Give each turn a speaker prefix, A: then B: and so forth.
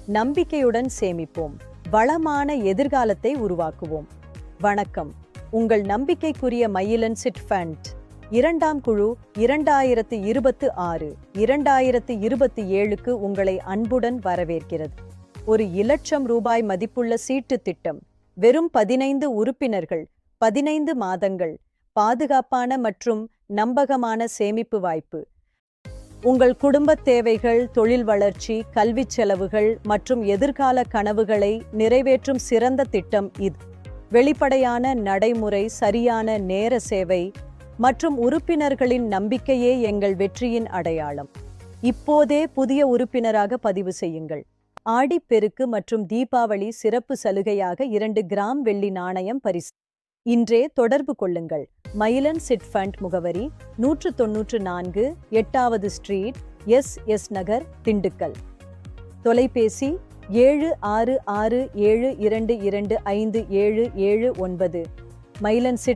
A: நம்பிக்கையுடன் சேமிப்போம், வளமான எதிர்காலத்தை உருவாக்குவோம். வணக்கம். உங்கள் நம்பிக்கைக்குரிய மயிலன் சிட் ஃபண்ட் இரண்டாம் குழு 2026 2027க்கு உங்களை அன்புடன் வரவேற்கிறது. ஒரு ரூபாய் மதிப்புள்ள சீட்டு திட்டம், வெறும் 15 உறுப்பினர்கள், 15 மாதங்கள், பாதுகாப்பான மற்றும் நம்பகமான சேமிப்பு வாய்ப்பு. உங்கள் குடும்பத் தேவைகள், தொழில் வளர்ச்சி, கல்விச் செலவுகள் மற்றும் எதிர்கால கனவுகளை நிறைவேற்றும் சிறந்த திட்டம் இது. வெளிப்படையான நடைமுறை, சரியான நேர சேவை மற்றும் உறுப்பினர்களின் நம்பிக்கையே எங்கள் வெற்றியின் அடையாளம். இப்போதே புதிய உறுப்பினராக பதிவு செய்யுங்கள். ஆடிப்பெருக்கு மற்றும் தீபாவளி சிறப்பு சலுகையாக 2 கிராம் வெள்ளி நாணயம் பரிசு. இன்றே தொடர்பு கொள்ளுங்கள். மயிலன் சிட் ஃபண்ட் முகவரி 194 8வது ஸ்ட்ரீட், எஸ் நகர், திண்டுக்கல். தொலைபேசி 766722257779. மயிலன் சிட்